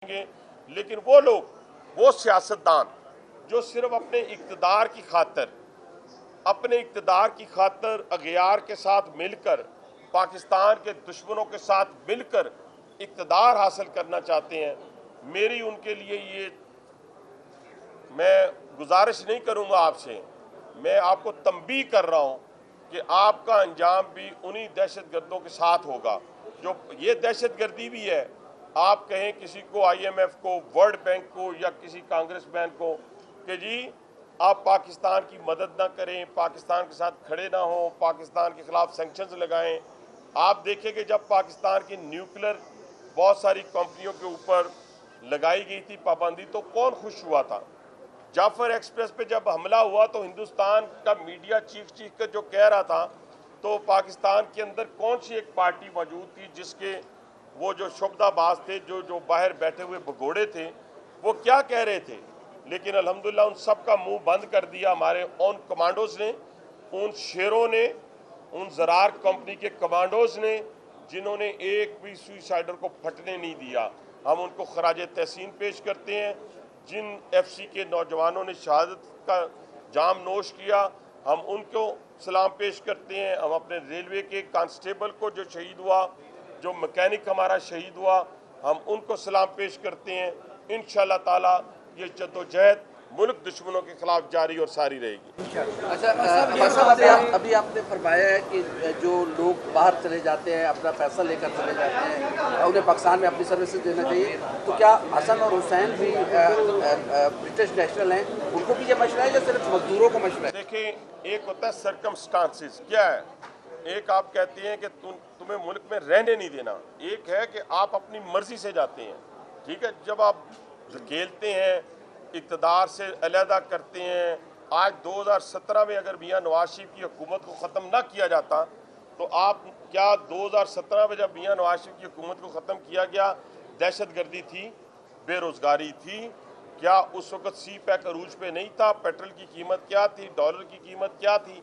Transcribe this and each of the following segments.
लेकिन वो लोग, वो सियासतदान जो सिर्फ अपने इक़्तिदार की खातर अगयार के साथ मिलकर, पाकिस्तान के दुश्मनों के साथ मिलकर इक़्तिदार हासिल करना चाहते हैं, मेरी उनके लिए ये मैं गुजारिश नहीं करूंगा आपसे, मैं आपको तंबीह कर रहा हूं कि आपका अंजाम भी उन्हीं दहशतगर्दों के साथ होगा। जो ये दहशतगर्दी भी है, आप कहें किसी को, IMF को, वर्ल्ड बैंक को या किसी कांग्रेसमैन को कि जी आप पाकिस्तान की मदद ना करें, पाकिस्तान के साथ खड़े ना हो, पाकिस्तान के खिलाफ सैंक्शंस लगाएं। आप देखें कि जब पाकिस्तान की न्यूक्लियर बहुत सारी कंपनियों के ऊपर लगाई गई थी पाबंदी, तो कौन खुश हुआ था? जाफर एक्सप्रेस पे जब हमला हुआ तो हिंदुस्तान का मीडिया चीख कर जो कह रहा था, तो पाकिस्तान के अंदर कौन सी एक पार्टी मौजूद थी जिसके वो जो शुबदाबाज थे, जो बाहर बैठे हुए भगोड़े थे, वो क्या कह रहे थे? लेकिन अल्हम्दुलिल्लाह उन सब का मुंह बंद कर दिया हमारे उन कमांडोज ने, उन शेरों ने, उन ज़रार कंपनी के कमांडोज ने, जिन्होंने एक भी सुसाइडर को फटने नहीं दिया। हम उनको खराज तहसीन पेश करते हैं। जिन FC के नौजवानों ने शहादत का जाम नोश किया, हम उनको सलाम पेश करते हैं। हम अपने रेलवे के कांस्टेबल को जो शहीद हुआ, जो मैकेनिक हमारा शहीद हुआ, हम उनको सलाम पेश करते हैं। इंशाअल्लाह ताला ये जद्दोजहद मुल्क दुश्मनों के खिलाफ जारी और सारी रहेगी। अच्छा, अभी आपने फरमाया है कि जो लोग बाहर चले जाते हैं, अपना पैसा लेकर चले जाते हैं, उन्हें पाकिस्तान में अपनी सर्विसेज देना चाहिए, तो क्या हसन और हुसैन भी ब्रिटिश नेशनल हैं, उनको भी ये मशवरा है या सिर्फ मजदूरों को मशवरा है? देखें, एक होता है सर्कमस्टांसिस, क्या है, एक आप कहते हैं कि तुम्हें मुल्क में रहने नहीं देना, एक है कि आप अपनी मर्जी से जाते हैं। ठीक है, जब आप धकेलते हैं, इक़्तिदार से अलहदा करते हैं। आज 2017 में अगर मियां नवाज शरीफ की हुकूमत को ख़त्म ना किया जाता, तो आप क्या 2017 में जब मियां नवाज शरीफ की हुकूमत को ख़त्म किया गया, दहशतगर्दी थी, बेरोज़गारी थी, क्या उस वक़्त CPEC अरूज पे नहीं था? पेट्रोल की कीमत क्या थी? डॉलर की कीमत क्या थी?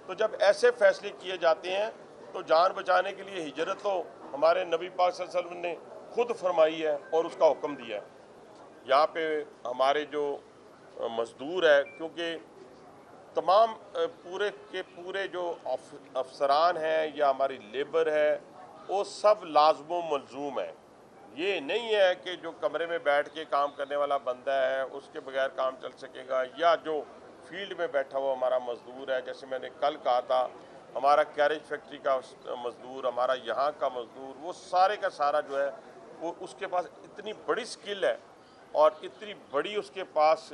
तो जब ऐसे फैसले किए जाते हैं तो जान बचाने के लिए हिजरत तो हमारे नबी पाक सल्लल्लाहु अलैहि वसल्लम ने खुद फरमाई है और उसका हुक्म दिया है। यहाँ पे हमारे जो मज़दूर है, क्योंकि तमाम पूरे के पूरे जो अफसरान हैं या हमारी लेबर है, वो सब लाजमो मलजूम है। ये नहीं है कि जो कमरे में बैठ के काम करने वाला बंदा है उसके बगैर काम चल सकेगा, या जो फील्ड में बैठा हुआ हमारा मज़दूर है, जैसे मैंने कल कहा था, हमारा कैरेज फैक्ट्री का मज़दूर, हमारा यहाँ का मज़दूर, वो सारे का सारा जो है वो उसके पास इतनी बड़ी स्किल है और इतनी बड़ी उसके पास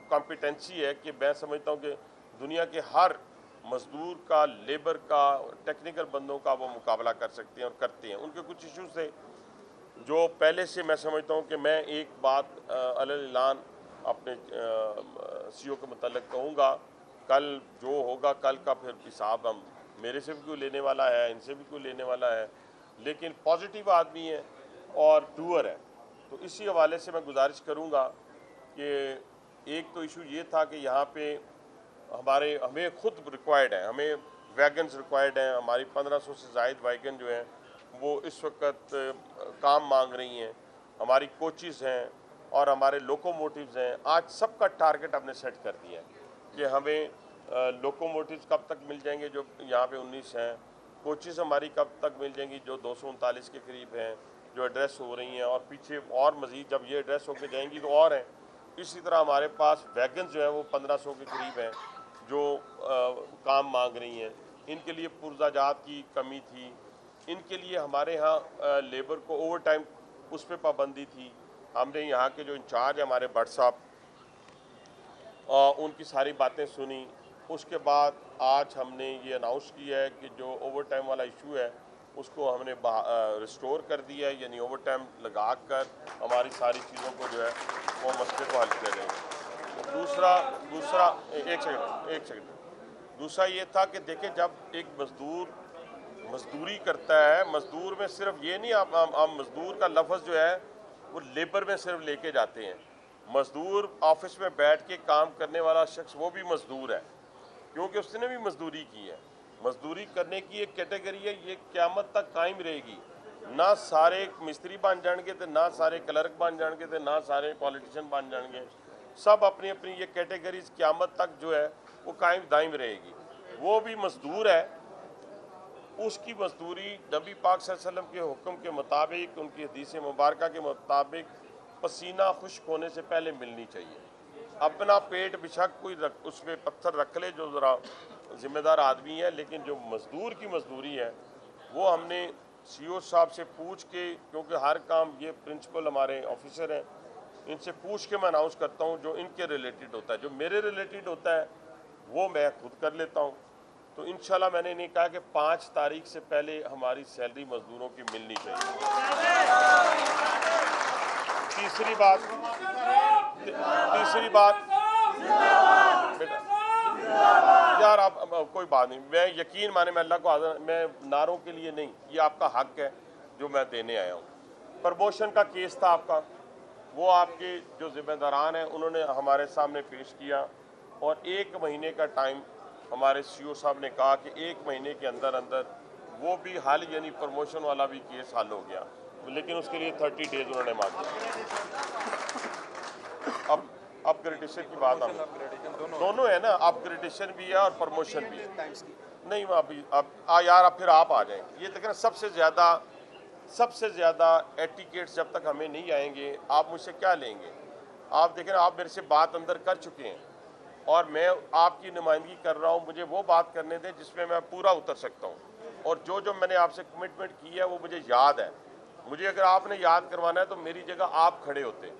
कॉम्पिटेंसी है कि मैं समझता हूँ कि दुनिया के हर मज़दूर का, लेबर का, टेक्निकल बंदों का वो मुकाबला कर सकते हैं और करते हैं। उनके कुछ इशूज़ थे जो पहले से मैं समझता हूँ कि मैं एक बात अलग-ऐलान अपने CEO के मुताल्लिक़ कहूँगा, कल जो होगा, कल का फिर हिसाब हम मेरे से भी कोई लेने वाला है, इनसे भी कोई लेने वाला है, लेकिन पॉजिटिव आदमी है और डूअर है। तो इसी हवाले से मैं गुजारिश करूँगा कि एक तो इशू ये था कि यहाँ पे हमें खुद रिक्वायर्ड है, हमें वैगन्स रिक्वायर्ड हैं, हमारी 1500 से ज़ायद वैगन जो हैं वो इस वक्त काम मांग रही हैं, हमारी कोचेज़ हैं और हमारे लोकोमोटिव्स हैं। आज सबका टारगेट हमने सेट कर दिया है कि हमें लोकोमोटिव्स कब तक मिल जाएंगे जो यहाँ पे 19 हैं, कोचेज़ हमारी कब तक मिल जाएंगी जो 239 के करीब हैं, जो एड्रेस हो रही हैं, और पीछे और मज़ीद जब ये एड्रेस होकर जाएंगी तो और हैं। इसी तरह हमारे पास वैगन जो है वो 1500 के करीब हैं जो काम मांग रही हैं। इनके लिए पुर्ज़ाजात की कमी थी, इनके लिए हमारे यहाँ लेबर को ओवर टाइम उस पर पाबंदी थी। हमने यहाँ के जो इंचार्ज है हमारे भट्ट साहब, उनकी सारी बातें सुनी। उसके बाद आज हमने ये अनाउंस किया है कि जो ओवर टाइम वाला इशू है उसको हमने रिस्टोर कर दिया है, यानी ओवर टाइम लगा कर हमारी सारी चीज़ों को जो है वो मसले को हल किया जाएगा। दूसरा एक सेकंड दूसरा ये था कि देखें, जब एक मज़दूर मज़दूरी करता है, मज़दूर में सिर्फ ये नहीं आप मज़दूर का लफ्ज़ जो है वो लेबर में सिर्फ लेके जाते हैं। मज़दूर ऑफिस में बैठ के काम करने वाला शख्स वो भी मज़दूर है, क्योंकि उसने भी मज़दूरी की है। मज़दूरी करने की एक कैटेगरी है, ये क़यामत तक कायम रहेगी। ना सारे मिस्त्री बन जाएंगे तो ना सारे क्लर्क बन जाएंगे तो ना सारे पॉलिटिशियन बन जाएंगे। सब अपनी अपनी ये कैटेगरीज क़यामत तक जो है वो कायम दायम रहेगी। वो भी मजदूर है, उसकी मजदूरी नबी पाक सल्लल्लाहु अलैहि वसल्लम के हुक्म के मुताबिक, उनकी हदीस मुबारक के मुताबिक पसीना खुश्क होने से पहले मिलनी चाहिए। अपना पेट बेशक कोई उसमें पत्थर रख ले जो ज़रा जिम्मेदार आदमी है, लेकिन जो मजदूर की मजदूरी है वो हमने सीओ साहब से पूछ के, क्योंकि हर काम ये प्रिंसिपल हमारे ऑफिसर हैं, इनसे पूछ के मैं अनाउंस करता हूँ। जो इनके रिलेटेड होता है, जो मेरे रिलेटेड होता है वो मैं खुद कर लेता हूँ। तो इंशाल्लाह मैंने इन्हें कहा कि 5 तारीख से पहले हमारी सैलरी मजदूरों की मिलनी चाहिए। तीसरी बात बेटा यार, आप कोई बात नहीं, मैं यकीन माने, मैं अल्लाह को हाज़िर, मैं नारों के लिए नहीं, ये आपका हक है जो मैं देने आया हूँ। प्रमोशन का केस था आपका, वो आपके जो जिम्मेदारान हैं उन्होंने हमारे सामने पेश किया और 1 महीने का टाइम हमारे सीओ साहब ने कहा कि 1 महीने के अंदर अंदर वो भी हल, यानी प्रमोशन वाला भी केस हल हो गया, लेकिन उसके लिए 30 डेज उन्होंने मांगे। अब अपग्रेडेशन की बात हम दोनों है ना, अपग्रेडेशन भी है और प्रमोशन भी है। नहीं अभी यार अब फिर आप आ जाएं। ये देखें ना, सबसे ज़्यादा एटिकेट्स जब तक हमें नहीं आएंगे आप मुझसे क्या लेंगे। आप देखें ना, आप मेरे से बात अंदर कर चुके हैं और मैं आपकी नुमाइंदगी कर रहा हूँ। मुझे वो बात करने दें जिसमें मैं पूरा उतर सकता हूँ, और जो मैंने आपसे कमिटमेंट की है वो मुझे याद है। मुझे अगर आपने याद करवाना है तो मेरी जगह आप खड़े होते।